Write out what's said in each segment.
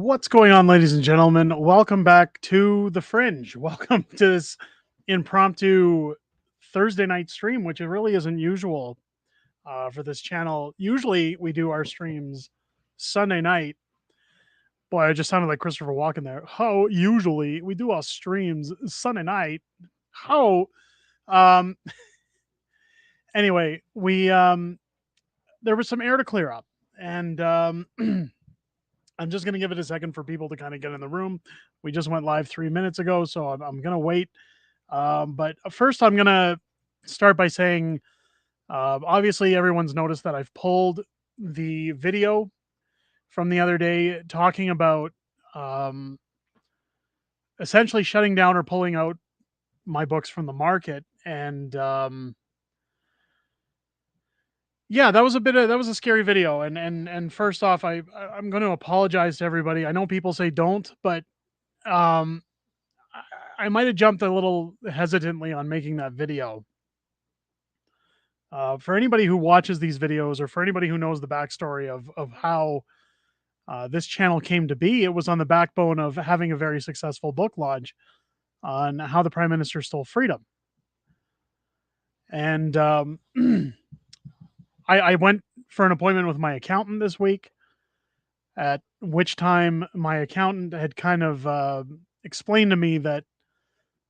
What's going on, ladies and gentlemen? Welcome back to The Fringe. Welcome to this impromptu Thursday night stream, which it really isn't usual for this channel. Usually we do our streams Sunday night. Boy, I just sounded like Christopher Walken there. How usually we do our streams Sunday night. How um anyway, we there was some air to clear up, and I'm just going to give it a second for people to kind of get in the room. We just went live 3 minutes ago, so I'm going to wait. But first, I'm going to start by saying, obviously, everyone's noticed that I've pulled the video from the other day talking about essentially shutting down or pulling out my books from the market. And yeah, that was a scary video. And first off, I'm going to apologize to everybody. I know people say don't, but um, I might have jumped a little hesitantly on making that video. For anybody who watches these videos, or for anybody who knows the backstory of how this channel came to be, it was on the backbone of having a very successful book launch on how the Prime Minister stole freedom. And I went for an appointment with my accountant this week, at which time my accountant had kind of explained to me that,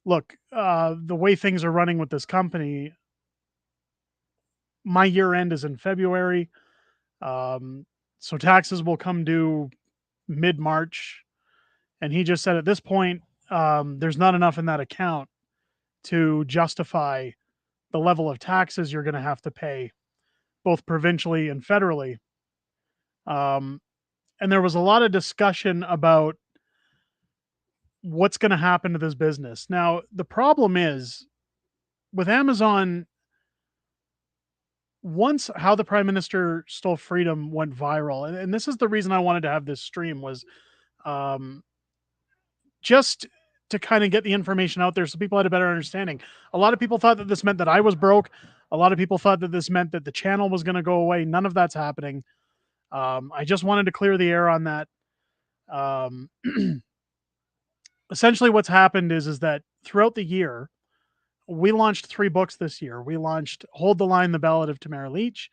look, the way things are running with this company, my year end is in February. So taxes will come due mid-March. And he just said at this point, there's not enough in that account to justify the level of taxes you're going to have to pay, both provincially and federally. And there was a lot of discussion about what's going to happen to this business. Now, the problem is with Amazon, once How the Prime Minister Stole Freedom went viral, and this is the reason I wanted to have this stream, was just to kind of get the information out there so people had a better understanding. A lot of people thought that this meant that I was broke. A lot of people thought that this meant that the channel was going to go away. None of that's happening. I just wanted to clear the air on that. Essentially what's happened is that throughout the year, we launched 3 books this year. We launched Hold the Line, The Ballad of Tamara Leach.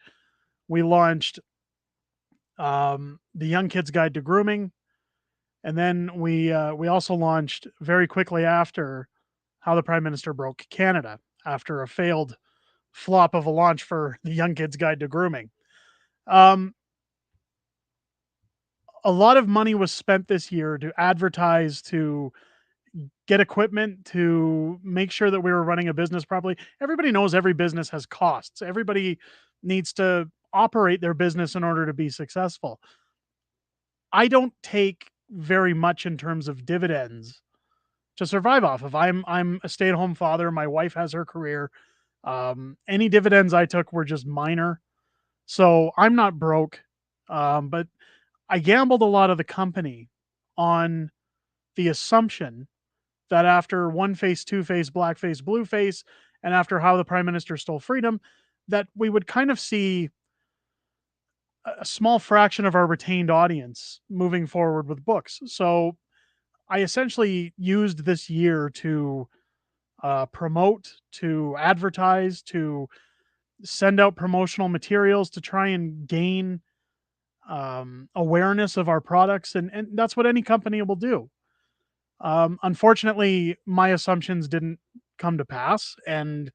We launched The Young Kid's Guide to Grooming. And then we also launched very quickly after How the Prime Minister Broke Canada, after a failed flop of a launch for The Young Kid's Guide to Grooming. A lot of money was spent this year to advertise, to get equipment, to make sure that we were running a business properly. Everybody knows every business has costs. Everybody needs to operate their business in order to be successful. I don't take very much in terms of dividends to survive off of. I'm a stay-at-home father. My wife has her career. Any dividends I took were just minor. So I'm not broke. But I gambled a lot of the company on the assumption that after One Face, Two Face, Black Face, Blue Face, and after How the Prime Minister Stole Freedom, that we would kind of see a small fraction of our retained audience moving forward with books. So I essentially used this year to promote, to advertise, to send out promotional materials, to try and gain awareness of our products. And that's what any company will do. Unfortunately, my assumptions didn't come to pass. And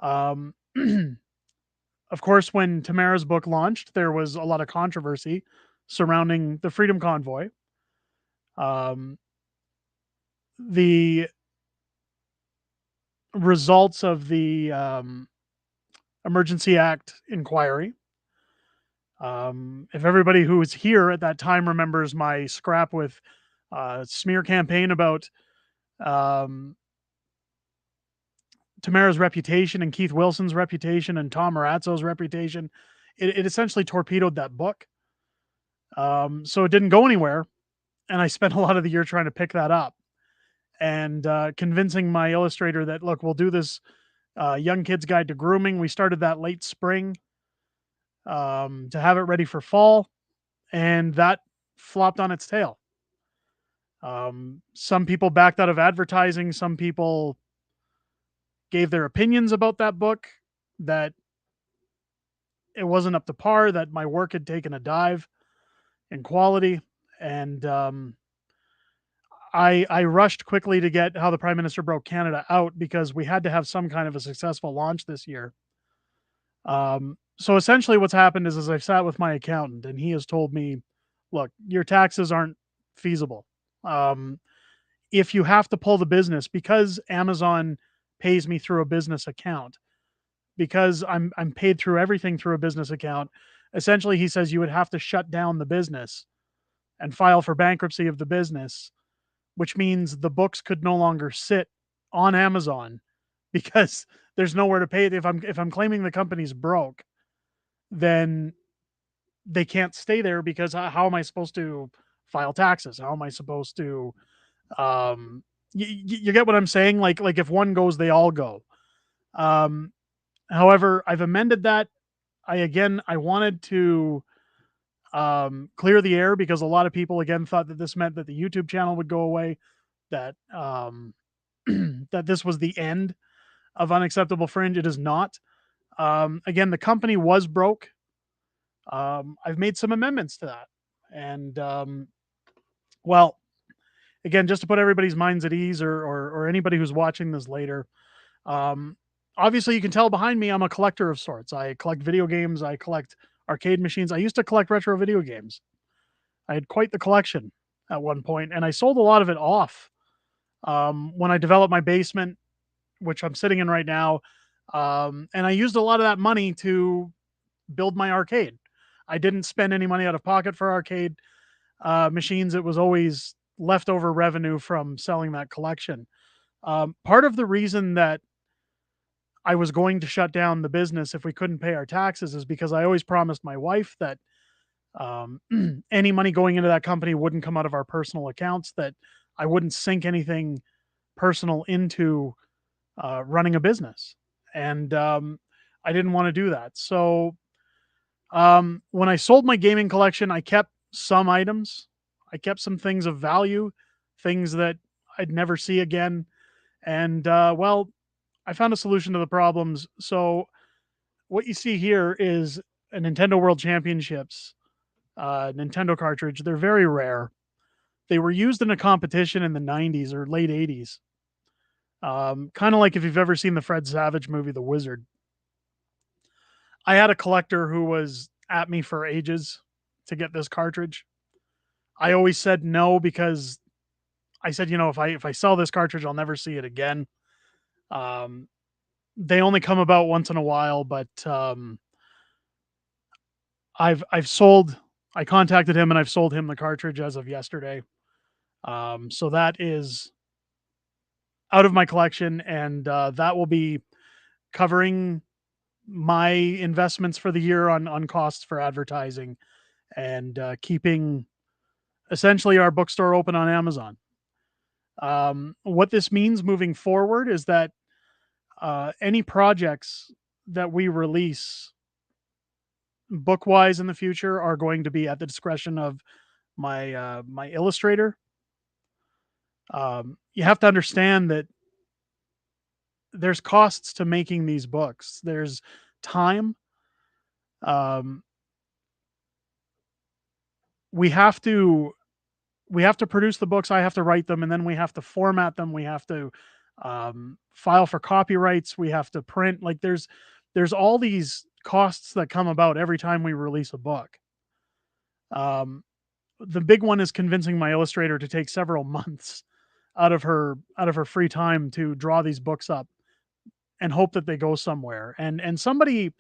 of course, when Tamara's book launched, there was a lot of controversy surrounding the Freedom Convoy. The results of the Emergency Act inquiry. If everybody who was here at that time remembers my scrap with smear campaign about Tamara's reputation and Keith Wilson's reputation and Tom Marazzo's reputation, it essentially torpedoed that book. So it didn't go anywhere. And I spent a lot of the year trying to pick that up and convincing my illustrator that, look, we'll do this Young Kid's Guide to Grooming. We started that late spring to have it ready for fall. And that flopped on its tail. Some people backed out of advertising. Some people gave their opinions about that book, that it wasn't up to par, that my work had taken a dive in quality. And I rushed quickly to get How the Prime Minister Broke Canada out because we had to have some kind of a successful launch this year. So essentially, what's happened is I've sat with my accountant, and he has told me, "Look, your taxes aren't feasible. Um, if you have to pull the business, because Amazon pays me through a business account, because I'm paid through everything through a business account. Essentially, he says you would have to shut down the business and file for bankruptcy of the business, which means the books could no longer sit on Amazon because there's nowhere to pay it. If I'm claiming the company's broke, then they can't stay there because how am I supposed to file taxes? How am I supposed to um you get what I'm saying? Like if one goes, they all go. Um However, I've amended that. I wanted to clear the air because a lot of people again thought that this meant that the YouTube channel would go away, that that this was the end of Unacceptable Fringe. It is not. Again, the company was broke. I've made some amendments to that. And well, again, just to put everybody's minds at ease, or anybody who's watching this later, um, obviously you can tell behind me I'm a collector of sorts. I collect video games. I collect arcade machines. I used to collect retro video games. I had quite the collection at one point, and I sold a lot of it off when I developed my basement, which I'm sitting in right now. And I used a lot of that money to build my arcade. I didn't spend any money out of pocket for arcade machines. It was always leftover revenue from selling that collection. Part of the reason that I was going to shut down the business if we couldn't pay our taxes is because I always promised my wife that um, any money going into that company wouldn't come out of our personal accounts, that I wouldn't sink anything personal into running a business. And I didn't want to do that. So when I sold my gaming collection, I kept some items. I kept some things of value, things that I'd never see again. And well, I found a solution to the problems. So what you see here is a Nintendo World Championships Nintendo cartridge. They're very rare. They were used in a competition in the 90s or late 80s. Kind of like if you've ever seen the Fred Savage movie, The Wizard. I had a collector who was at me for ages to get this cartridge. I always said no because I said, if I sell this cartridge, I'll never see it again. Um, they only come about once in a while, but I've sold. I contacted him and I've sold him the cartridge as of yesterday. So that is out of my collection, and that will be covering my investments for the year on costs for advertising, and keeping essentially our bookstore open on Amazon. What this means moving forward is that any projects that we release book wise in the future are going to be at the discretion of my illustrator. You have to understand that there's costs to making these books. There's time. Um, we have to we have to produce the books. I have to write them, and then we have to format them. We have to file for copyrights. We have to print. Like there's all these costs that come about every time we release a book. Um, the big one is convincing my illustrator to take several months out of her free time to draw these books up and hope that they go somewhere. And somebody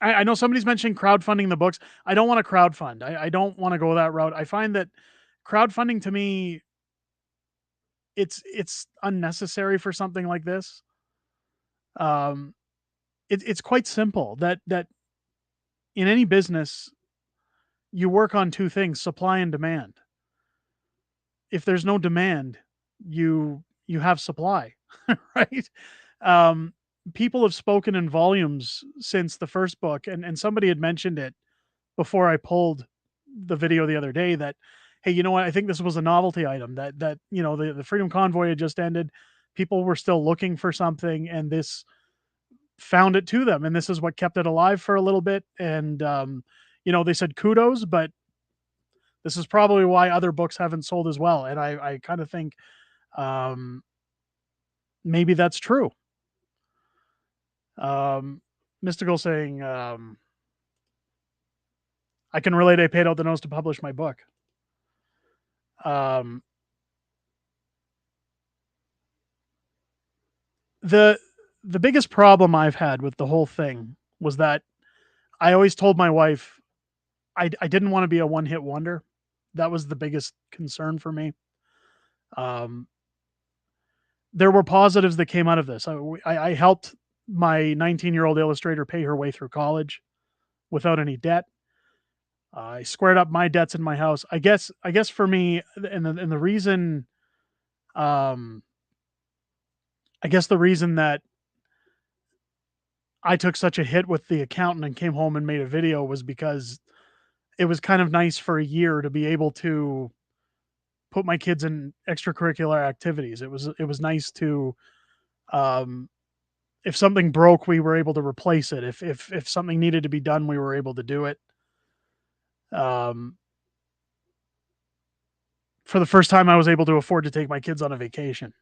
I know somebody's mentioning crowdfunding the books. I don't want to crowdfund. I don't want to go that route. I find that crowdfunding to me, it's unnecessary for something like this. Um, it's quite simple. That in any business, you work on two things: supply and demand. If there's no demand, you have supply, right? Um, People have spoken in volumes since the first book, and somebody had mentioned it before I pulled the video the other day that, hey, you know what? I think this was a novelty item that the Freedom Convoy had just ended. People were still looking for something, and this found it to them, and this is what kept it alive for a little bit. And they said kudos, but this is probably why other books haven't sold as well. And I kind of think um, maybe that's true. Um, Mystical saying, I can relate. I paid out the nose to publish my book. Um, the the biggest problem I've had with the whole thing was that I always told my wife I didn't want to be a one hit wonder. That was the biggest concern for me. Um, there were positives that came out of this. I helped my 19-year-old illustrator pay her way through college without any debt. I squared up my debts in my house. I guess for me, and the reason, um, I guess the reason that I took such a hit with the accountant and came home and made a video was because it was kind of nice for a year to be able to put my kids in extracurricular activities. It was nice to, um, if something broke, we were able to replace it. If something needed to be done, we were able to do it. Um, for the first time, I was able to afford to take my kids on a vacation,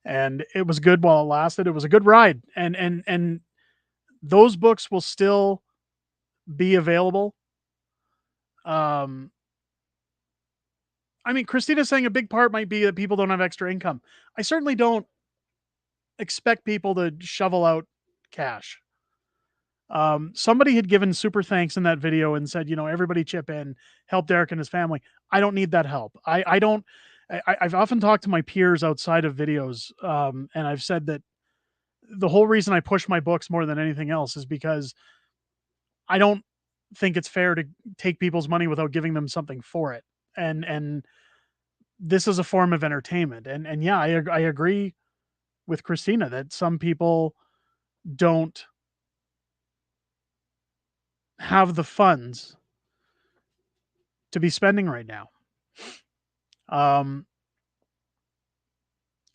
and it was good while it lasted. It was a good ride, and those books will still be available. Um, I mean, Christina's saying a big part might be that people don't have extra income. I certainly don't expect people to shovel out cash. Somebody had given super thanks in that video and said, everybody chip in, help Derek and his family. I don't need that help. I don't. I've often talked to my peers outside of videos, and I've said that the whole reason I push my books more than anything else is because I don't think it's fair to take people's money without giving them something for it. And this is a form of entertainment. And yeah, I agree with Christina that some people don't have the funds to be spending right now. Um,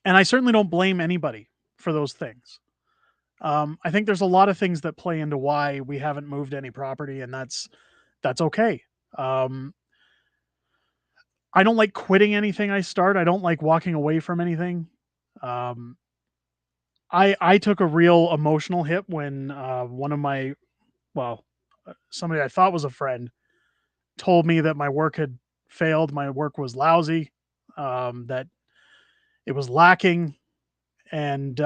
and I certainly don't blame anybody for those things. I think there's a lot of things that play into why we haven't moved any property, and that's okay. Um, I don't like quitting anything I start. I don't like walking away from anything. Um, I took a real emotional hit when one of my well, somebody I thought was a friend told me that my work had failed. My work was lousy. That it was lacking, and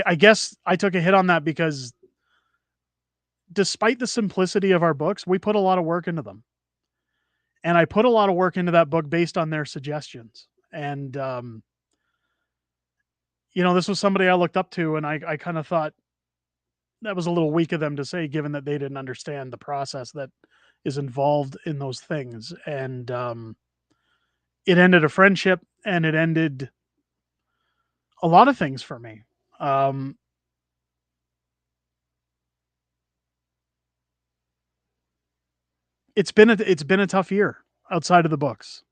I guess I took a hit on that because despite the simplicity of our books, we put a lot of work into them, and I put a lot of work into that book based on their suggestions. And this was somebody I looked up to, and I kind of thought that was a little weak of them to say, given that they didn't understand the process that is involved in those things. And it ended a friendship, and it ended a lot of things for me. Um, it's been a tough year outside of the books.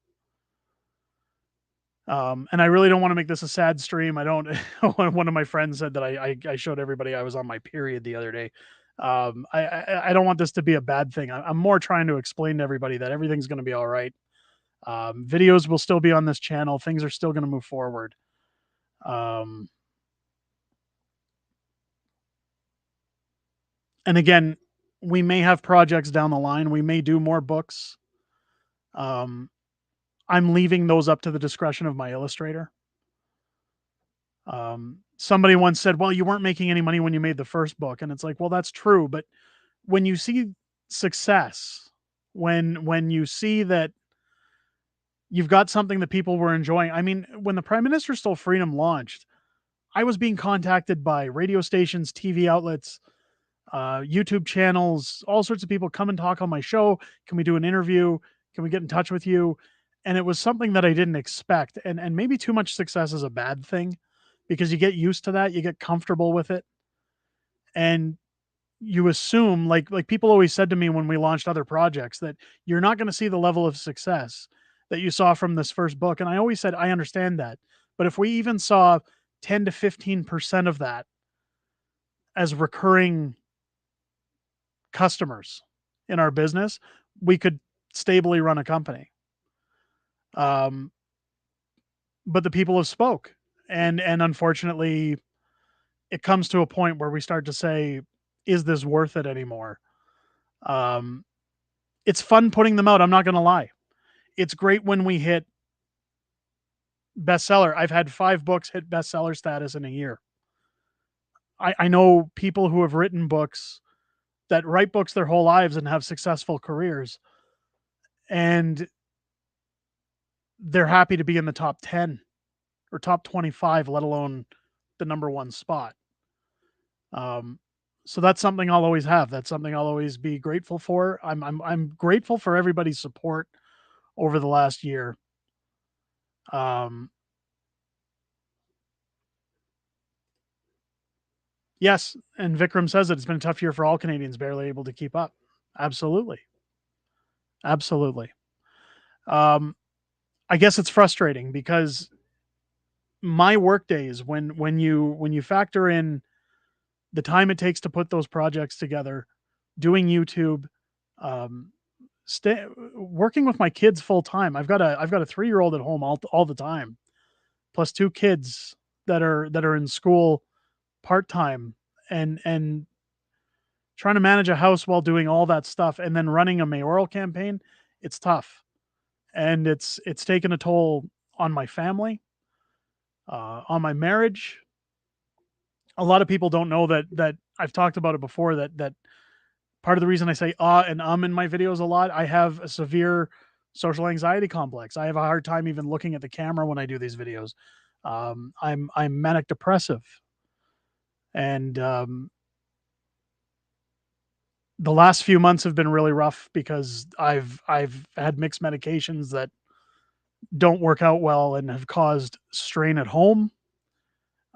And I really don't want to make this a sad stream. I don't. One of my friends said that I showed everybody I was on my period the other day. I don't want this to be a bad thing. I'm more trying to explain to everybody that everything's going to be all right. Videos will still be on this channel. Things are still going to move forward. Um, and again, we may have projects down the line. We may do more books. Um, I'm leaving those up to the discretion of my illustrator. Somebody once said, "Well, you weren't making any money when you made the first book," and it's like, well, that's true, but when you see success, when you see that you've got something that people were enjoying. I mean, when the Prime Minister Stole Freedom launched, I was being contacted by radio stations, TV outlets, YouTube channels, all sorts of people come and talk on my show. Can we do an interview? Can we get in touch with you? And it was something that I didn't expect. And maybe too much success is a bad thing because you get used to that, you get comfortable with it. And you assume, like people always said to me when we launched other projects, that you're not going to see the level of success that you saw from this first book. And I always said, I understand that. But if we even saw 10 to 15% of that as recurring customers in our business, we could stably run a company. Um, but the people have spoke, and unfortunately, it comes to a point where we start to say, "Is this worth it anymore?" Um, it's fun putting them out. I'm not going to lie. It's great when we hit bestseller. I've had 5 books hit bestseller status in a year. I know people who have written books, that write books their whole lives and have successful careers, and they're happy to be in the top 10 or top 25, let alone the number one spot. Um, so that's something I'll always have. That's something I'll always be grateful for. I'm grateful for everybody's support over the last year. Um, yes, and Vikram says that it's been a tough year for all Canadians, barely able to keep up. Absolutely, absolutely. Um, I guess it's frustrating because my work days, when you factor in the time it takes to put those projects together, doing YouTube, um, working with my kids full time. I've got a 3-year old at home all the time, plus 2 kids that are in school part time, and trying to manage a house while doing all that stuff, and then running a mayoral campaign. It's tough, and it's taken a toll on my family, on my marriage. A lot of people don't know that I've talked about it before. That part of the reason I say and in my videos a lot, I have a severe social anxiety complex. I have a hard time even looking at the camera when I do these videos. I'm manic depressive, and the last few months have been really rough because I've had mixed medications that don't work out well and have caused strain at home.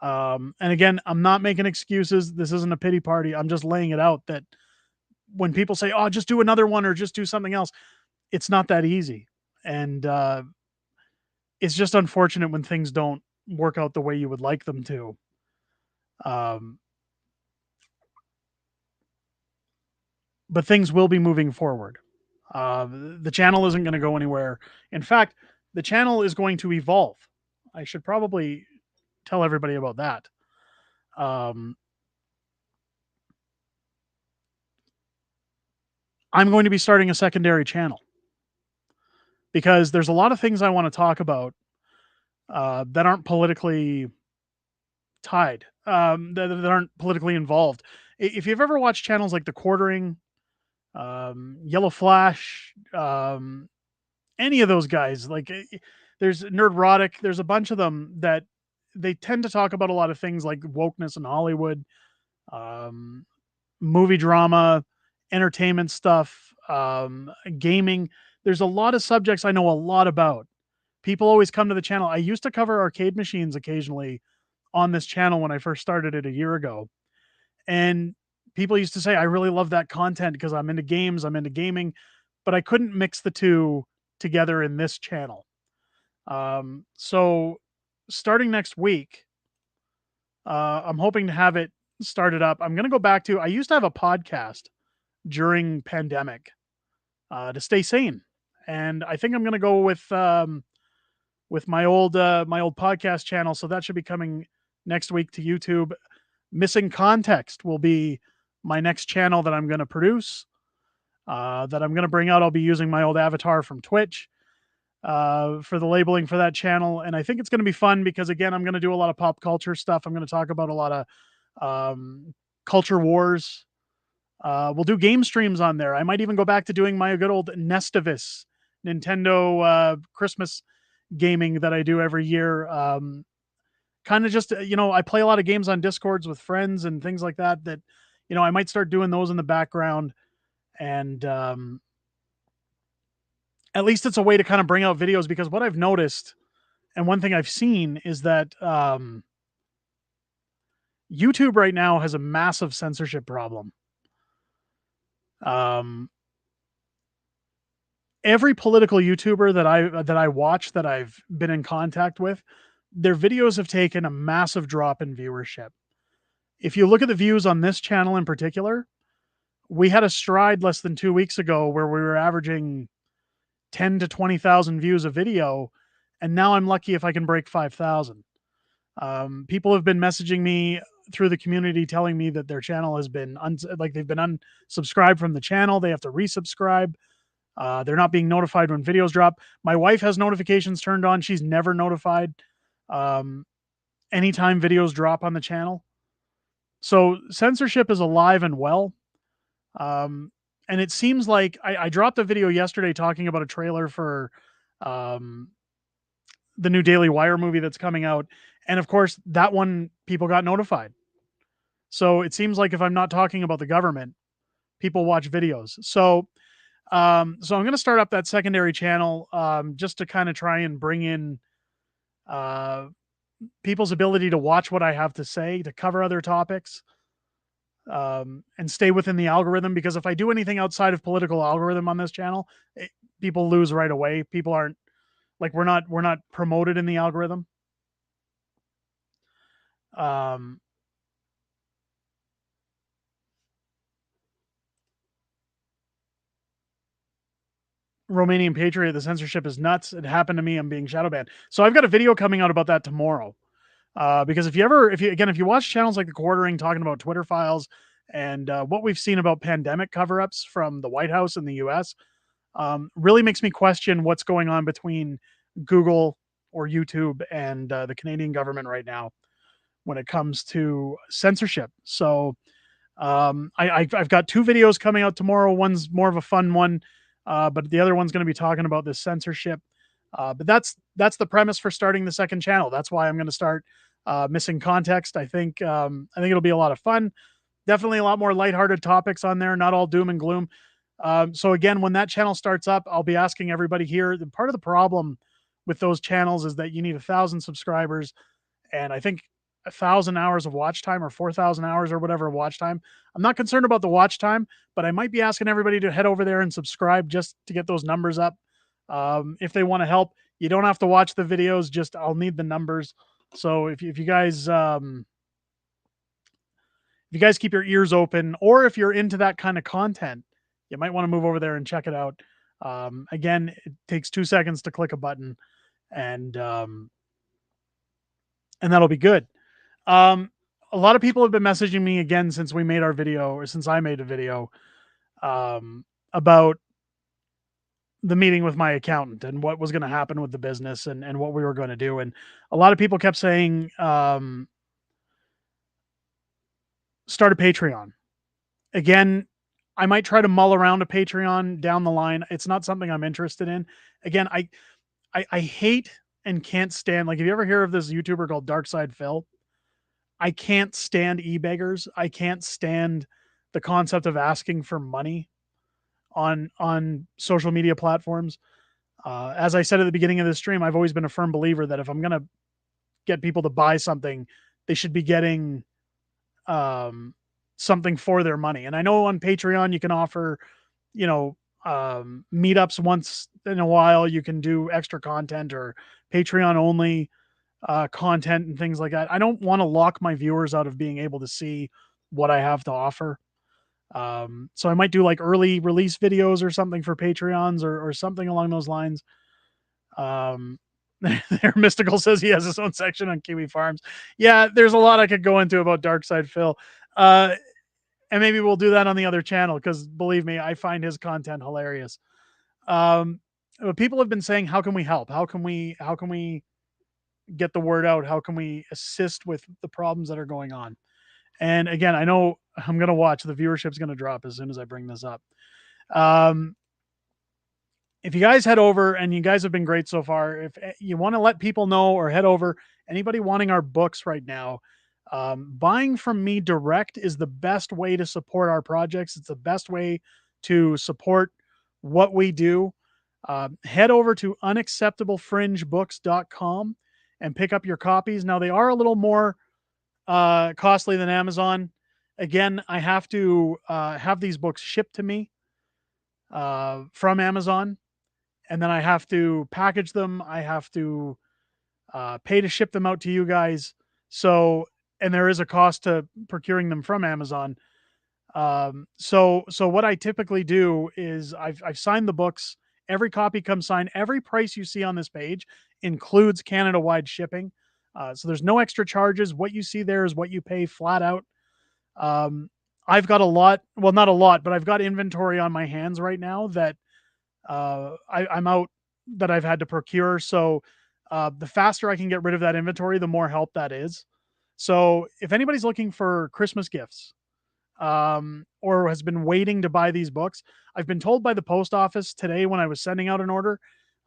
And again, I'm not making excuses. This isn't a pity party. I'm just laying it out that when people say, "Oh, just do another one or just do something else," it's not that easy. And it's just unfortunate when things don't work out the way you would like them to. Um, but things will be moving forward. The channel isn't going to go anywhere. In fact, the channel is going to evolve. I should probably tell everybody about that. Um, I'm going to be starting a secondary channel because there's a lot of things I want to talk about that aren't politically tied, that aren't politically involved. If you've ever watched channels like The Quartering, Yellow Flash, any of those guys, like there's Nerdrotic, there's a bunch of them that they tend to talk about a lot of things like wokeness in Hollywood, um, movie drama, entertainment stuff, gaming. There's a lot of subjects I know a lot about. People always come to the channel. I used to cover arcade machines occasionally on this channel when I first started it a year ago. And people used to say, I really love that content because I'm into games, I'm into gaming, but I couldn't mix the two together in this channel. So starting next week, I'm hoping to have it started up. I'm going to go back to, I used to have a podcast during pandemic to stay sane. And I think I'm going to go with my old podcast channel. So that should be coming next week to YouTube. Missing Context will be my next channel that I'm going to produce, that I'm going to bring out. I'll be using my old avatar from Twitch for the labeling for that channel. And I think it's going to be fun because, again, I'm going to do a lot of pop culture stuff. I'm going to talk about a lot of culture wars. We'll do game streams on there. I might even go back to doing my good old Nestivis Nintendo Christmas gaming that I do every year. Kind of just, I play a lot of games on Discords with friends and things like that, I might start doing those in the background. And at least it's a way to kind of bring out videos, because what I've noticed, and one thing I've seen, is that YouTube right now has a massive censorship problem. Um, every political YouTuber that I watch, that I've been in contact with, their videos have taken a massive drop in viewership. If you look at the views on this channel in particular, we had a stride less than 2 weeks ago where we were averaging 10 to 20,000 views a video, and now I'm lucky if I can break 5,000. People have been messaging me through the community telling me that their channel has been like they've been unsubscribed from the channel. They have to resubscribe. They're not being notified when videos drop. My wife has notifications turned on. She's never notified um, anytime videos drop on the channel. So censorship is alive and well. Um, and it seems like I dropped a video yesterday talking about a trailer for um, the new Daily Wire movie that's coming out. And of course, that one people got notified. So it seems like if I'm not talking about the government, people watch videos. So I'm going to start up that secondary channel just to kind of try and bring in uh, people's ability to watch what I have to say, to cover other topics, and stay within the algorithm. Because if I do anything outside of political algorithm on this channel, people lose right away. People aren't like we're not promoted in the algorithm. Um, Romanian Patriot, the censorship is nuts. It happened to me. I'm being shadow banned. So I've got a video coming out about that tomorrow. Because if you watch channels like The Quartering talking about Twitter files and what we've seen about pandemic cover ups from the White House in the US, really makes me question what's going on between Google or YouTube and the Canadian government right now when it comes to censorship. So I've got two videos coming out tomorrow. One's more of a fun one, but the other one's going to be talking about this censorship. But that's the premise for starting the second channel. That's why I'm going to start missing context. I think it'll be a lot of fun. Definitely a lot more lighthearted topics on there, not all doom and gloom. So again, when that channel starts up, I'll be asking everybody here. Part of the problem with those channels is that you need 1,000 subscribers, and I think 1,000 hours of watch time or 4,000 hours or whatever of watch time. I'm not concerned about the watch time, but I might be asking everybody to head over there and subscribe just to get those numbers up. If they want to help, you don't have to watch the videos. Just I'll need the numbers. So if you guys keep your ears open, or if you're into that kind of content, you might want to move over there and check it out. Again, it takes 2 seconds to click a button, and that'll be good. Um, a lot of people have been messaging me again since we made our video, or since I made a video, about the meeting with my accountant and what was going to happen with the business and what we were going to do. And a lot of people kept saying, start a Patreon. Again, I might try to mull around a Patreon down the line. It's not something I'm interested in. Again, I hate and can't stand, like, if you ever hear of this YouTuber called Dark Side Phil, I can't stand e-beggars. I can't stand the concept of asking for money on social media platforms. As I said at the beginning of the stream, I've always been a firm believer that if I'm going to get people to buy something, they should be getting something for their money. And I know on Patreon you can offer, you know, meetups once in a while. You can do extra content or Patreon only content and things like that. I don't want to lock my viewers out of being able to see what I have to offer. So I might do like early release videos or something for Patreons or something along those lines. There, Mystical says he has his own section on Kiwi Farms. Yeah, there's a lot I could go into about Dark Side Phil. And maybe we'll do that on the other channel because believe me, I find his content hilarious. But people have been saying, how can we help? How can we get the word out? How can we assist with the problems that are going on? And again, I know I'm going to watch. The viewership's going to drop as soon as I bring this up. If you guys head over, and you guys have been great so far, if you want to let people know or head over, anybody wanting our books right now, buying from me direct is the best way to support our projects. It's the best way to support what we do. Head over to unacceptablefringebooks.com and pick up your copies. Now, they are a little more costly than Amazon. Again, I have to have these books shipped to me. from Amazon, and then I have to package them. I have to pay to ship them out to you guys. So, and there is a cost to procuring them from Amazon. So what I typically do is I've signed the books. Every copy comes signed. Every price you see on this page includes Canada wide shipping. So there's no extra charges. What you see there is what you pay flat out. Um, I've got a lot, well, not a lot, but I've got inventory on my hands right now that I'm out that I've had to procure. So the faster I can get rid of that inventory, the more help that is. So if anybody's looking for Christmas gifts, or has been waiting to buy these books, I've been told by the post office today when I was sending out an order,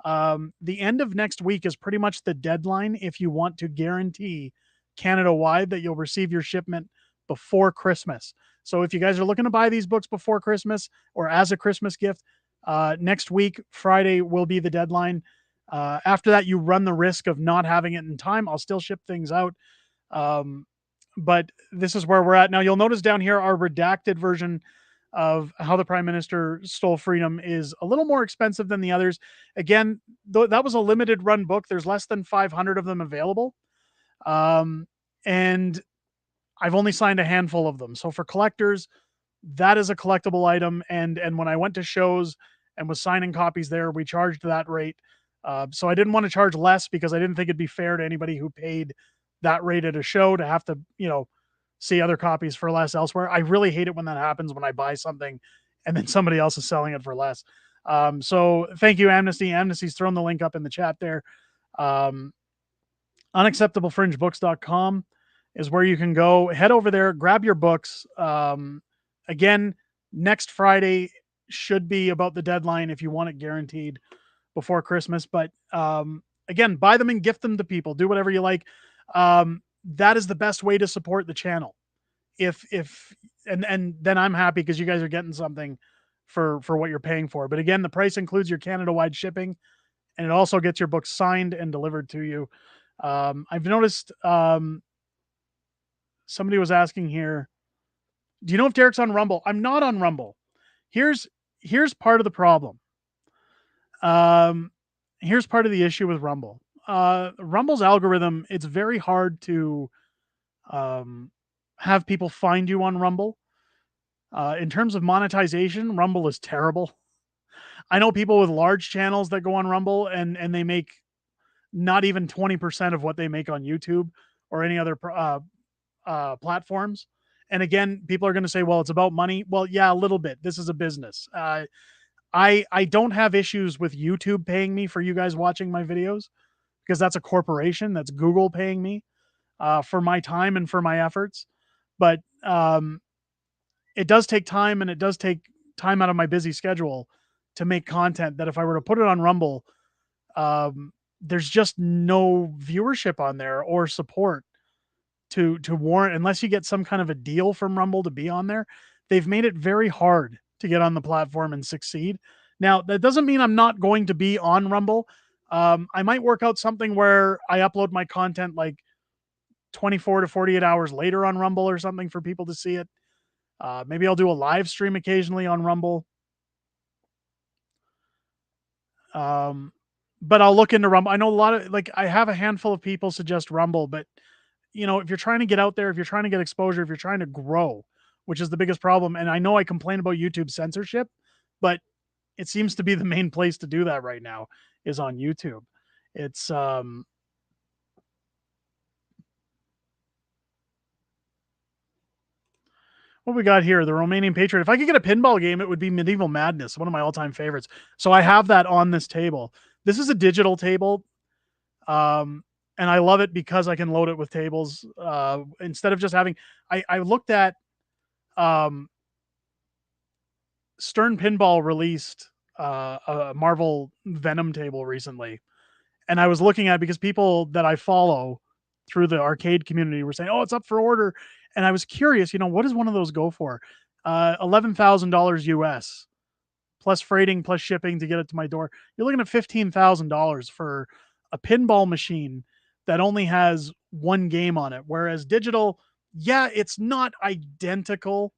the end of next week is pretty much the deadline if you want to guarantee Canada wide that you'll receive your shipment before Christmas. So if you guys are looking to buy these books before Christmas or as a Christmas gift, next week, Friday will be the deadline. After that, you run the risk of not having it in time. I'll still ship things out. Um, but this is where we're at now. You'll notice down here our redacted version of How the Prime Minister Stole Freedom is a little more expensive than the others. Again, that was a limited run book. There's less than 500 of them available, and I've only signed a handful of them. So for collectors, that is a collectible item. And when I went to shows and was signing copies there, we charged that rate. So I didn't want to charge less because I didn't think it'd be fair to anybody who paid that rate at a show to have to, see other copies for less elsewhere. I really hate it when that happens when I buy something and then somebody else is selling it for less. So thank you, Amnesty. Amnesty's thrown the link up in the chat there. Um, unacceptablefringebooks.com is where you can go. Head over there, grab your books. Again, next Friday should be about the deadline if you want it guaranteed before Christmas. But again, buy them and gift them to people. Do whatever you like. That is the best way to support the channel. If and then I'm happy because you guys are getting something for what you're paying for. But again, the price includes your Canada wide shipping, and it also gets your books signed and delivered to you. I've noticed somebody was asking here, do you know if Derek's on Rumble? I'm not on Rumble. Here's part of the problem. Here's part of the issue with Rumble. Rumble's algorithm, it's very hard to have people find you on Rumble. In terms of monetization, Rumble is terrible. I know people with large channels that go on Rumble and they make not even 20% of what they make on YouTube or any other platforms. And again, people are going to say, well, it's about money. Well, yeah, a little bit. This is a business. I don't have issues with YouTube paying me for you guys watching my videos because that's a corporation. That's Google paying me for my time and for my efforts. But it does take time, and it does take time out of my busy schedule to make content that if I were to put it on Rumble, there's just no viewership on there or support to warrant, unless you get some kind of a deal from Rumble to be on there. They've made it very hard to get on the platform and succeed. Now, that doesn't mean I'm not going to be on Rumble. I might work out something where I upload my content like 24 to 48 hours later on Rumble or something for people to see it. Maybe I'll do a live stream occasionally on Rumble. But I'll look into Rumble. I know a lot of, I have a handful of people suggest Rumble, but if you're trying to get out there, if you're trying to get exposure, if you're trying to grow, which is the biggest problem. And I know I complain about YouTube censorship, but it seems to be the main place to do that right now is on YouTube. It's, what we got here, the Romanian Patriot. If I could get a pinball game, it would be Medieval Madness, one of my all-time favorites. So I have that on this table. This is a digital table. And I love it because I can load it with tables. Instead of just having, I looked at Stern Pinball released a Marvel Venom table recently. And I was looking at it because people that I follow through the arcade community were saying, oh, it's up for order. And I was curious, what does one of those go for? $11,000 US plus freighting, plus shipping to get it to my door. You're looking at $15,000 for a pinball machine that only has one game on it. Whereas digital, yeah, it's not identical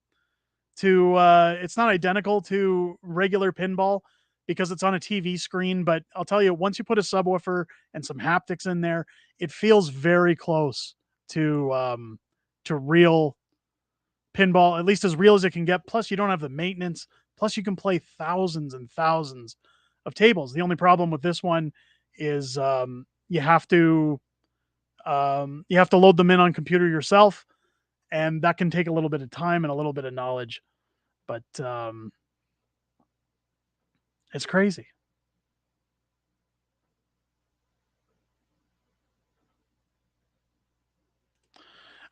to it's not identical to regular pinball because it's on a TV screen, but I'll tell you, once you put a subwoofer and some haptics in there, it feels very close to real pinball, at least as real as it can get. Plus, you don't have the maintenance. Plus, you can play thousands and thousands of tables. The only problem with this one is you have to load them in on computer yourself, and that can take a little bit of time and a little bit of knowledge. But it's crazy.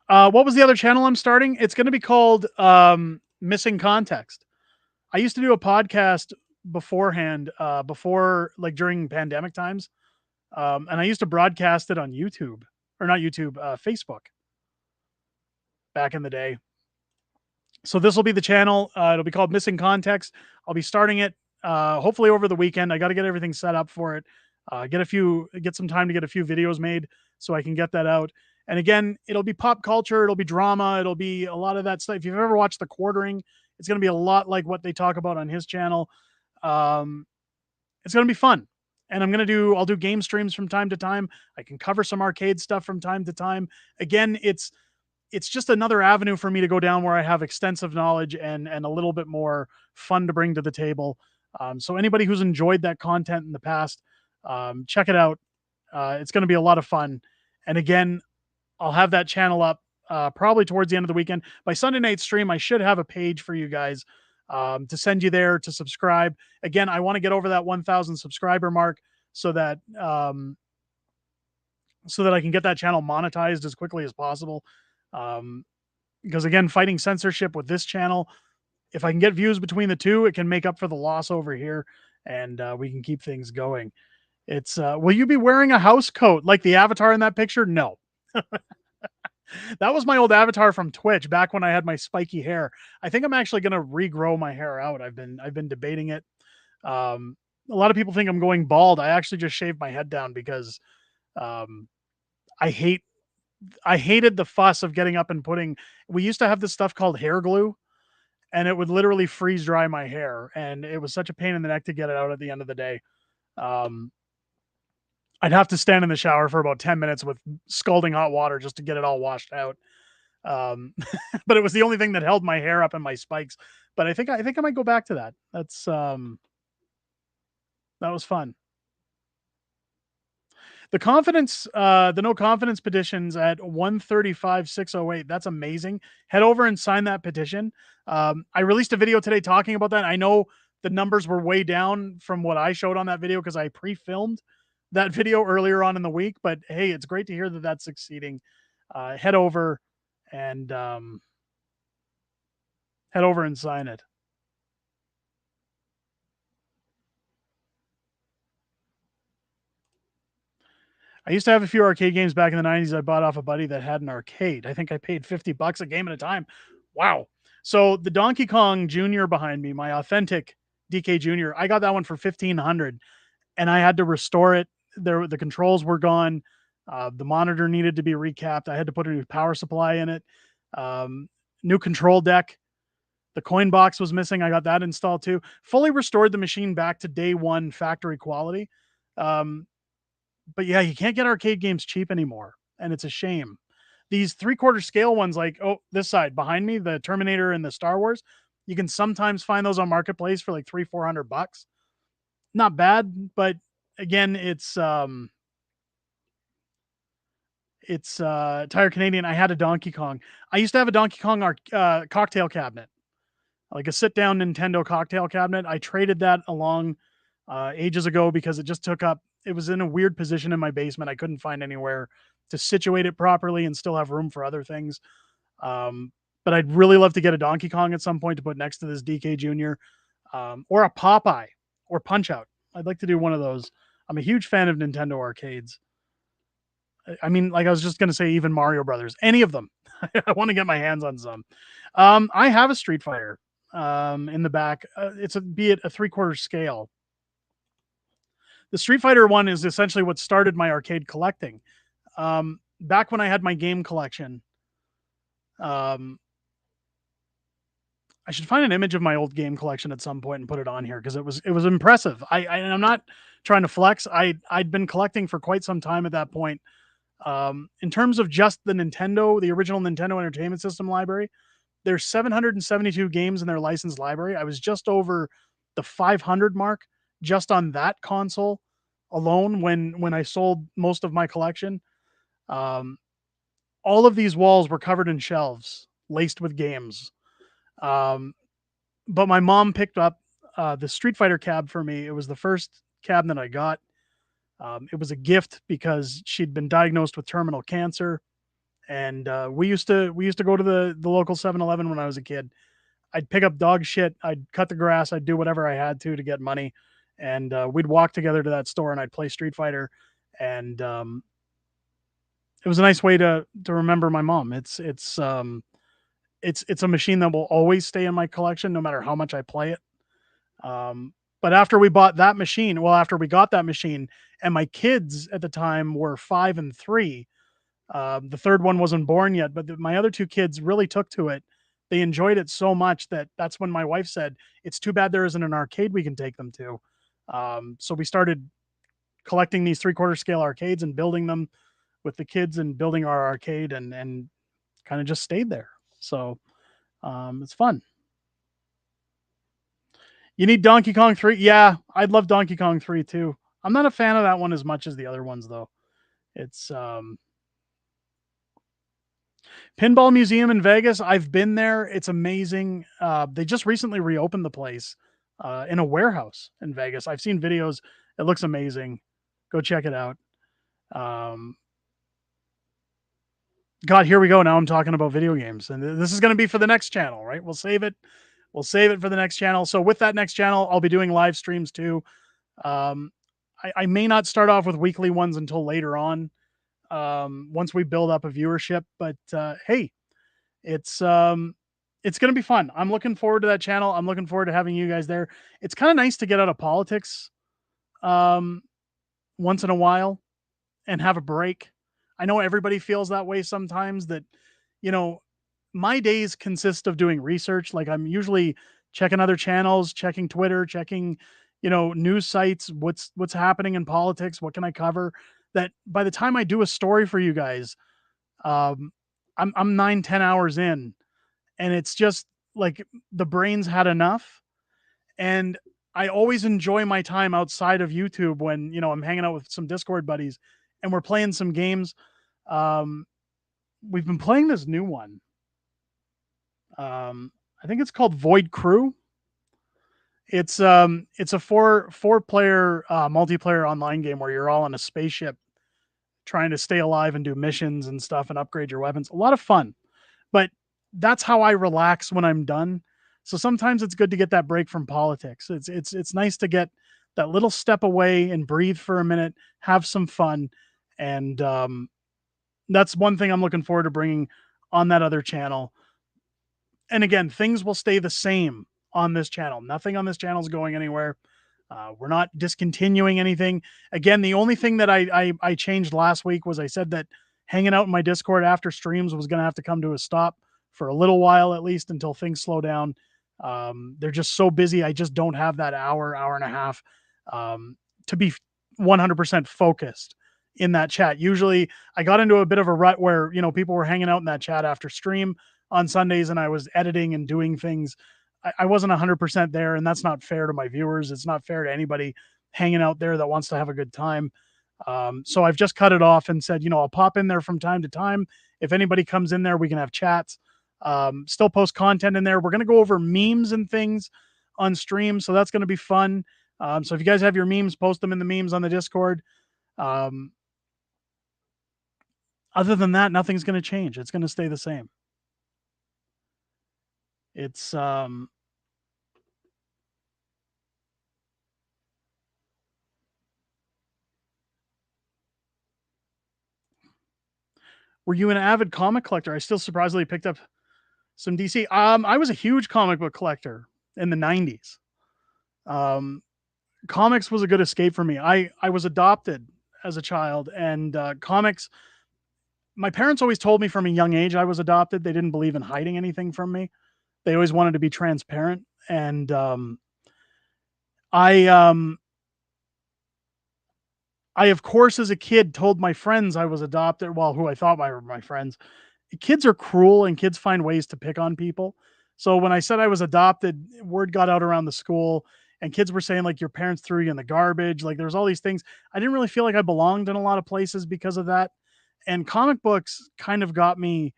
What was the other channel I'm starting? It's going to be called Missing Context. I used to do a podcast beforehand, before like during pandemic times, and I used to broadcast it on YouTube or not YouTube, Facebook back in the day. So this will be the channel. It'll be called Missing Context. I'll be starting it hopefully over the weekend. I got to get everything set up for it. Get some time to get a few videos made so I can get that out. And again, it'll be pop culture, it'll be drama, it'll be a lot of that stuff. If you've ever watched The Quartering, it's going to be a lot like what they talk about on his channel. Um, it's going to be fun. And I'll do game streams from time to time. I can cover some arcade stuff from time to time. Again, it's just another avenue for me to go down where I have extensive knowledge and a little bit more fun to bring to the table. So anybody who's enjoyed that content in the past, check it out. It's going to be a lot of fun. And again, I'll have that channel up probably towards the end of the weekend. By Sunday night stream, I should have a page for you guys to send you there to subscribe. Again, I want to get over that 1,000 subscriber mark so that I can get that channel monetized as quickly as possible. Because again, fighting censorship with this channel, if I can get views between the two, it can make up for the loss over here, and we can keep things going. It's will you be wearing a house coat like the avatar in that picture? No. That was my old avatar from Twitch back when I had my spiky hair. I think I'm actually going to regrow my hair out. I've been debating it. A lot of people think I'm going bald. I actually just shaved my head down because um, I hated the fuss of getting up and putting. We used to have this stuff called hair glue, and it would literally freeze dry my hair, and it was such a pain in the neck to get it out at the end of the day. Um, I'd have to stand in the shower for about 10 minutes with scalding hot water just to get it all washed out. Um, but it was the only thing that held my hair up and my spikes. But I think I might go back to that. That was fun. The no confidence petitions at 135,608. That's amazing. Head over and sign that petition. I released a video today talking about that. I know the numbers were way down from what I showed on that video because I pre-filmed that video earlier on in the week, but hey, it's great to hear that that's succeeding. Head over and sign it. I used to have a few arcade games back in the 90s I bought off a buddy that had an arcade. I think I paid $50 a game at a time. Wow. So the Donkey Kong Jr. behind me, my authentic DK Jr., I got that one for 1,500 and I had to restore it. The controls were gone. The monitor needed to be recapped. I had to put a new power supply in it. New control deck. The coin box was missing. I got that installed too. Fully restored the machine back to day one factory quality. But yeah, you can't get arcade games cheap anymore, and it's a shame. These 3/4 scale ones, like this side behind me, the Terminator and the Star Wars, you can sometimes find those on Marketplace for like $300-400. Not bad, but again, it's Tire Canadian. I had a Donkey Kong. I used to have a Donkey Kong cocktail cabinet, like a sit down Nintendo cocktail cabinet. I traded that along ages ago because it just took up. It was in a weird position in my basement. I couldn't find anywhere to situate it properly and still have room for other things. But I'd really love to get a Donkey Kong at some point to put next to this DK Jr. Or a Popeye or Punch Out. I'd like to do one of those. I'm a huge fan of Nintendo arcades. I mean, like I was just going to say, even Mario Brothers, any of them. I want to get my hands on some. I have a Street Fighter in the back. Be it a 3/4 scale. The Street Fighter one is essentially what started my arcade collecting. Back when I had my game collection, I I should find an image of my old game collection at some point and put it on here because it was impressive. And I'm not trying to flex. I'd been collecting for quite some time at that point. In terms of just the original Nintendo Entertainment System library, there's 772 games in their licensed library. I was just over the 500 mark just on that console alone when I sold most of my collection. Um, all of these walls were covered in shelves laced with games. Um, but my mom picked up the Street Fighter cab for me. It was the first cab that I got. It was a gift because she'd been diagnosed with terminal cancer, and we used to go to the local 7-Eleven when I was a kid. I'd pick up dog shit, I'd cut the grass, I'd do whatever I had to get money, and we'd walk together to that store and I'd play Street Fighter, and it was a nice way to remember my mom. It's a machine that will always stay in my collection no matter how much I play it. But after we bought that machine, well, after we got that machine, and my kids at the time were 5 and 3. The third one wasn't born yet, but my other two kids really took to it. They enjoyed it so much that's when my wife said, "It's too bad there isn't an arcade we can take them to." So we started collecting these three-quarter scale arcades and building them with the kids and building our arcade and kind of just stayed there. So it's fun. You need Donkey Kong 3? Yeah, I'd love Donkey Kong 3 too. I'm not a fan of that one as much as the other ones though. It's Pinball Museum in Vegas. I've been there. It's amazing. They just recently reopened the place in a warehouse in Vegas. I've seen videos. It looks amazing. Go check it out. Um, God, here we go. Now I'm talking about video games, and this is going to be for the next channel, right? We'll save it. We'll save it for the next channel. So with that next channel, I'll be doing live streams too. Um, I may not start off with weekly ones until later on, once we build up a viewership. But hey, it's um, it's going to be fun. I'm looking forward to that channel. I'm looking forward to having you guys there. It's kind of nice to get out of politics um, once in a while and have a break. I know everybody feels that way sometimes that, you know, my days consist of doing research. Like I'm usually checking other channels, checking Twitter, checking, news sites, what's happening in politics, what can I cover? That by the time I do a story for you guys, um, I'm 9, 10 hours in, and it's just like the brain's had enough. And I always enjoy my time outside of YouTube when, I'm hanging out with some Discord buddies and we're playing some games. Um, we've been playing this new one. I think it's called Void Crew. It's a four player multiplayer online game where you're all on a spaceship trying to stay alive and do missions and stuff and upgrade your weapons. A lot of fun. But that's how I relax when I'm done. So sometimes it's good to get that break from politics. It's nice to get that little step away and breathe for a minute, have some fun, and that's one thing I'm looking forward to bringing on that other channel. And again, things will stay the same on this channel. Nothing on this channel is going anywhere. We're not discontinuing anything. Again, the only thing that I changed last week was I said that hanging out in my Discord after streams was going to have to come to a stop for a little while, at least until things slow down. They're just so busy. I just don't have that hour and a half to be 100% focused in that chat. Usually I got into a bit of a rut where, people were hanging out in that chat after stream on Sundays and I was editing and doing things. I wasn't 100% there, and that's not fair to my viewers. It's not fair to anybody hanging out there that wants to have a good time. So I've just cut it off and said, I'll pop in there from time to time. If anybody comes in there, we can have chats. Still post content in there. We're going to go over memes and things on stream, so that's going to be fun. So if you guys have your memes, post them in the memes on the Discord. Other than that, nothing's going to change. It's going to stay the same. It's Were you an avid comic collector? I still surprisingly picked up some DC. I was a huge comic book collector in the 90s. Comics was a good escape for me. I was adopted as a child, and comics, my parents always told me from a young age I was adopted. They didn't believe in hiding anything from me. They always wanted to be transparent, and I um I of course as a kid told my friends I was adopted. Well, who I thought were my friends. Kids are cruel and kids find ways to pick on people. So when I said I was adopted, word got out around the school and kids were saying like your parents threw you in the garbage. Like there's all these things. I didn't really feel like I belonged in a lot of places because of that. And comic books kind of got me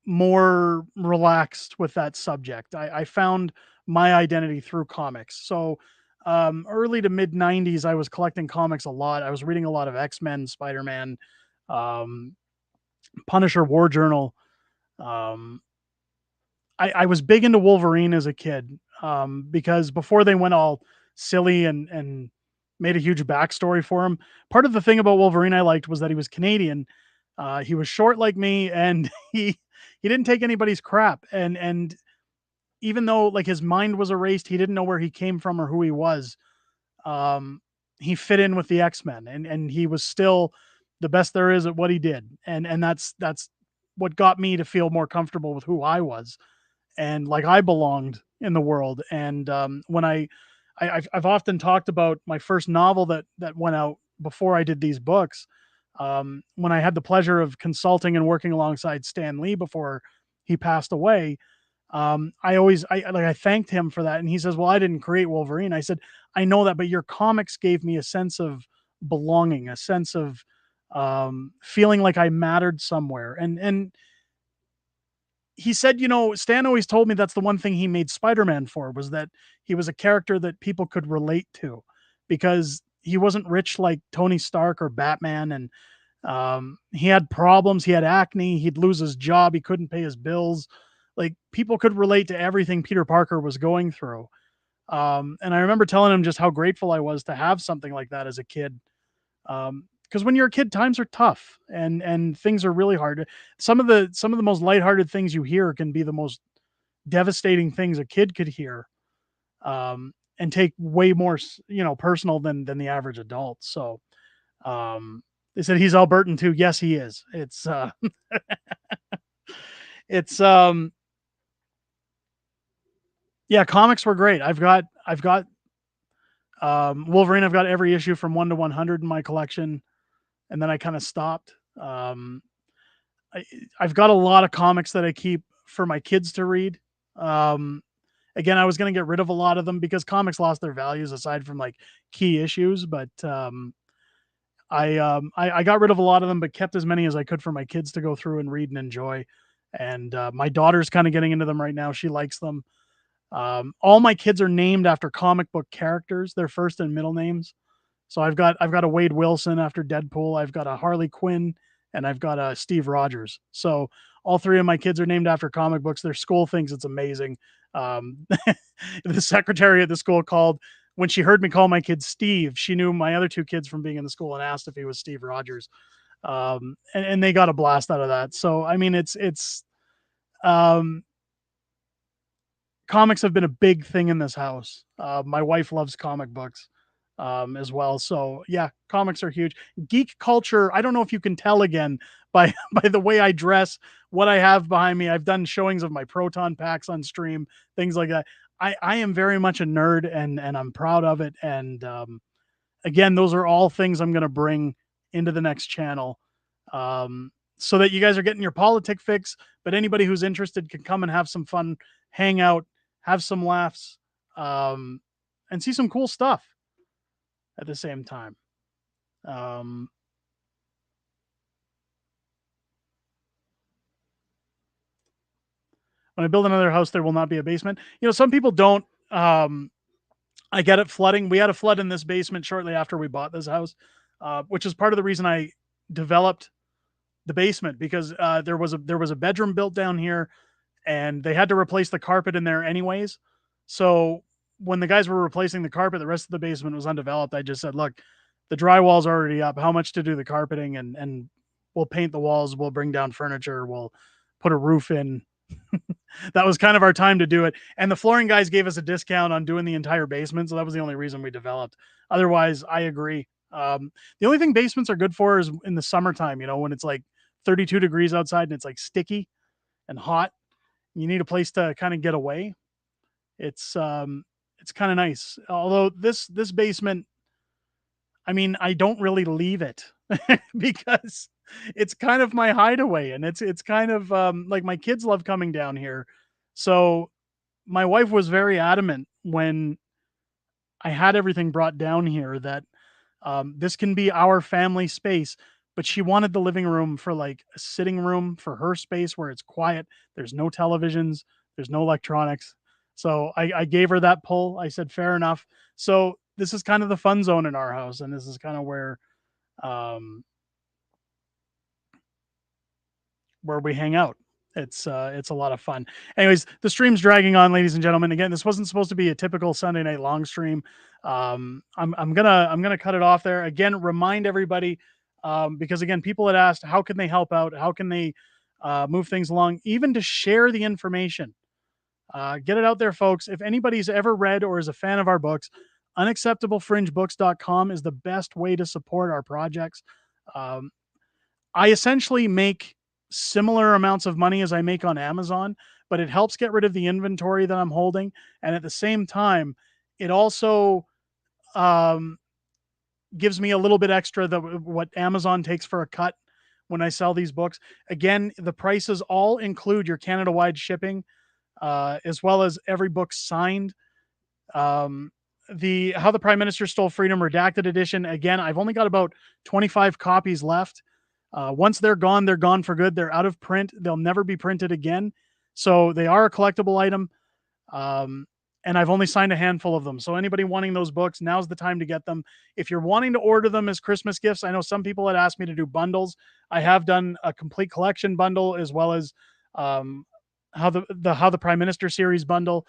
more relaxed with that subject. I found my identity through comics. So early to mid 90s, I was collecting comics a lot. I was reading a lot of X-Men, Spider-Man, um, Punisher, War Journal. Um, I was big into Wolverine as a kid, because before they went all silly and made a huge backstory for him. Part of the thing about Wolverine I liked was that he was Canadian. He was short like me, and he didn't take anybody's crap. And even though like his mind was erased, he didn't know where he came from or who he was. Um, he fit in with the X Men, and he was still the best there is at what he did. And that's what got me to feel more comfortable with who I was and like I belonged in the world. And when I've often talked about my first novel that went out before I did these books. When I had the pleasure of consulting and working alongside Stan Lee before he passed away, I thanked him for that, and he says, "Well, I didn't create Wolverine." I said, "I know that, but your comics gave me a sense of belonging, a sense of feeling like I mattered somewhere." And he said, Stan always told me that's the one thing he made Spider-Man for was that he was a character that people could relate to because he wasn't rich like Tony Stark or Batman. And he had problems. He had acne. He'd lose his job. He couldn't pay his bills. Like people could relate to everything Peter Parker was going through. And I remember telling him just how grateful I was to have something like that as a kid. Because when you're a kid, times are tough and things are really hard. Some of the most lighthearted things you hear can be the most devastating things a kid could hear, and take way more, personal than the average adult. So they said he's Albertan too. Yes, he is. It's yeah, comics were great. I've got Wolverine. I've got every issue from 1 to 100 in my collection, and then I kind of stopped. I, I've got a lot of comics that I keep for my kids to read. Um, Again, I was going to get rid of a lot of them because comics lost their values aside from like key issues. But I got rid of a lot of them, but kept as many as I could for my kids to go through and read and enjoy. And my daughter's kind of getting into them right now. She likes them. All my kids are named after comic book characters, their first and middle names. So I've got a Wade Wilson after Deadpool. I've got a Harley Quinn, and I've got a Steve Rogers. So all three of my kids are named after comic books. Their school thinks it's amazing. The secretary at the school called when she heard me call my kid Steve. She knew my other two kids from being in the school and asked if he was Steve Rogers. And they got a blast out of that. So I mean, it's um, comics have been a big thing in this house. My wife loves comic books as well. So yeah, comics are huge. Geek culture. I don't know if you can tell again by by the way I dress, what I have behind me. I've done showings of my proton packs on stream, things like that. I am very much a nerd, and I'm proud of it. And again, those are all things I'm going to bring into the next channel. So that you guys are getting your politic fix, but anybody who's interested can come and have some fun, hang out, have some laughs, um, and see some cool stuff at the same time. Um, when I build another house, there will not be a basement. Some people don't. I get it, flooding. We had a flood in this basement shortly after we bought this house, which is part of the reason I developed the basement because there was a bedroom built down here, and they had to replace the carpet in there anyways. So when the guys were replacing the carpet, the rest of the basement was undeveloped. I just said, "Look, the drywall's already up. How much to do the carpeting? And we'll paint the walls. We'll bring down furniture. We'll put a roof in." That was kind of our time to do it. And the flooring guys gave us a discount on doing the entire basement, so that was the only reason we developed. Otherwise, I agree. The only thing basements are good for is in the summertime. When it's like 32 degrees outside and it's like sticky and hot. you need a place to kind of get away, it's it's kind of nice. Although this basement, I mean, I don't really leave it because it's kind of my hideaway, and it's kind of like my kids love coming down here. So my wife was very adamant when I had everything brought down here that this can be our family space. But she wanted the living room for like a sitting room for her space where it's quiet. There's no televisions, there's no electronics. So I gave her that pull. I said, fair enough. So this is kind of the fun zone in our house, and this is kind of um, where we hang out. It's a lot of fun. Anyways, the stream's dragging on, ladies and gentlemen. Again, this wasn't supposed to be a typical Sunday night long stream. I'm gonna cut it off there. Again, remind everybody, because again, people had asked how can they help out, how can they move things along, even to share the information. Get it out there, folks. If anybody's ever read or is a fan of our books, unacceptablefringebooks.com is the best way to support our projects. Um, I essentially make similar amounts of money as I make on Amazon, but it helps get rid of the inventory that I'm holding. And at the same time, it also um, gives me a little bit extra that what Amazon takes for a cut when I sell these books. Again, the prices all include your Canada wide shipping, as well as every book signed. Um, the How the Prime Minister Stole Freedom Redacted Edition. Again, I've only got about 25 copies left. Once they're gone for good. They're out of print. They'll never be printed again. So they are a collectible item. Um, and I've only signed a handful of them. So anybody wanting those books, now's the time to get them. If you're wanting to order them as Christmas gifts, I know some people had asked me to do bundles. I have done a complete collection bundle as well as um, how the Prime Minister series bundle.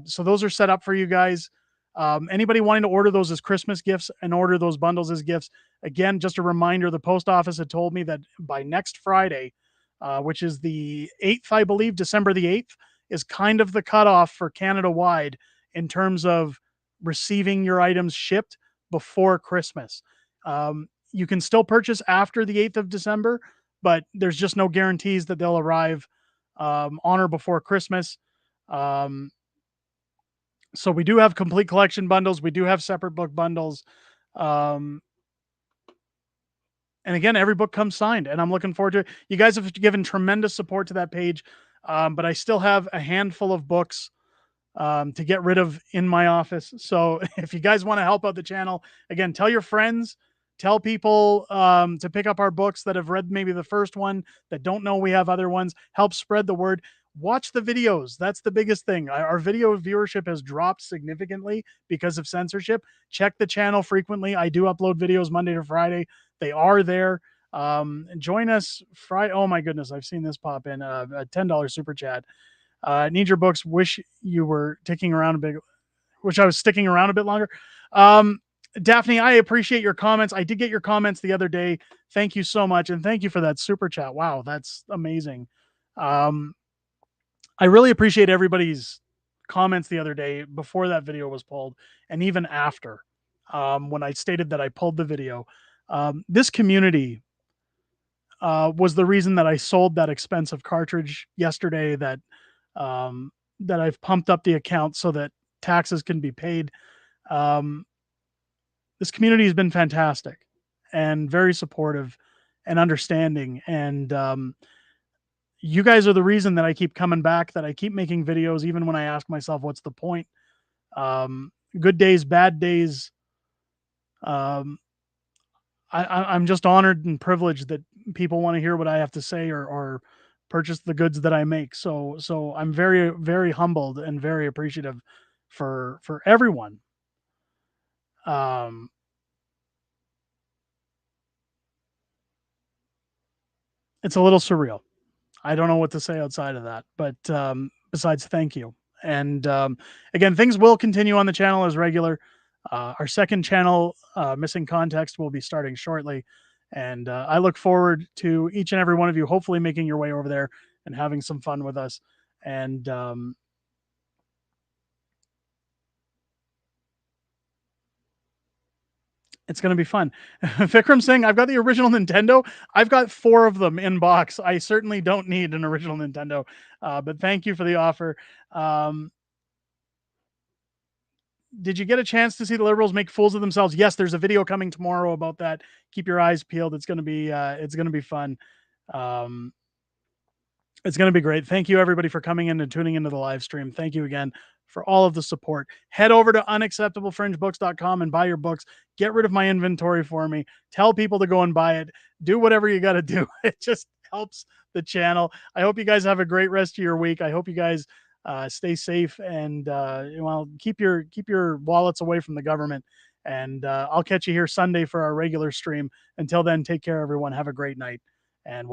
So those are set up for you guys. Anybody wanting to order those as Christmas gifts and order those bundles as gifts, again, just a reminder: the post office had told me that by next Friday, which is the 8th, I believe, December the 8th, is kind of the cutoff for Canada wide in terms of receiving your items shipped before Christmas. You can still purchase after the 8th of December, but there's just no guarantees that they'll arrive on or before Christmas. Um, so we do have complete collection bundles. We do have separate book bundles. Um, and again, every book comes signed, and I'm looking forward to it. You guys have given tremendous support to that page, but I still have a handful of books to get rid of in my office. So if you guys want to help out the channel, again, tell your friends, tell people to pick up our books that have read maybe the first one, that don't know we have other ones. Help spread the word. Watch the videos. That's the biggest thing. Our video viewership has dropped significantly because of censorship. Check the channel frequently. I do upload videos Monday to Friday. They are there. Join us Friday. Oh my goodness, I've seen this pop in a $10 super chat. Need your books. Wish you were sticking around a bit. Wish I was sticking around a bit longer. Um, Daphne, I appreciate your comments. I did get your comments the other day. Thank you so much, and thank you for that super chat. Wow, that's amazing. Um, I really appreciate everybody's comments the other day before that video was pulled, and even after when I stated that I pulled the video. This community was the reason that I sold that expensive cartridge yesterday. That I've pumped up the account so that taxes can be paid. Um, this community has been fantastic and very supportive and understanding. And you guys are the reason that I keep coming back, that I keep making videos, even when I ask myself, what's the point? Good days, bad days. Um, I'm just honored and privileged that people want to hear what I have to say, or purchase the goods that I make. So I'm very, very humbled and very appreciative for everyone. Um, it's a little surreal. I don't know what to say outside of that, but besides, thank you. And again, things will continue on the channel as regular. Our second channel, Missing Context, will be starting shortly. And I look forward to each and every one of you hopefully making your way over there and having some fun with us. And It's gonna be fun. Vikram saying, "I've got the original Nintendo. I've got 4 of them in box. I certainly don't need an original Nintendo, but thank you for the offer." Um, did you get a chance to see the Liberals make fools of themselves? Yes, there's a video coming tomorrow about that. Keep your eyes peeled. It's gonna be fun. Um, it's going to be great. Thank you, everybody, for coming in and tuning into the live stream. Thank you again for all of the support. Head over to unacceptablefringebooks.com and buy your books. Get rid of my inventory for me. Tell people to go and buy it. Do whatever you got to do. It just helps the channel. I hope you guys have a great rest of your week. I hope you guys stay safe and well, keep your wallets away from the government. And I'll catch you here Sunday for our regular stream. Until then, take care, everyone. Have a great night. And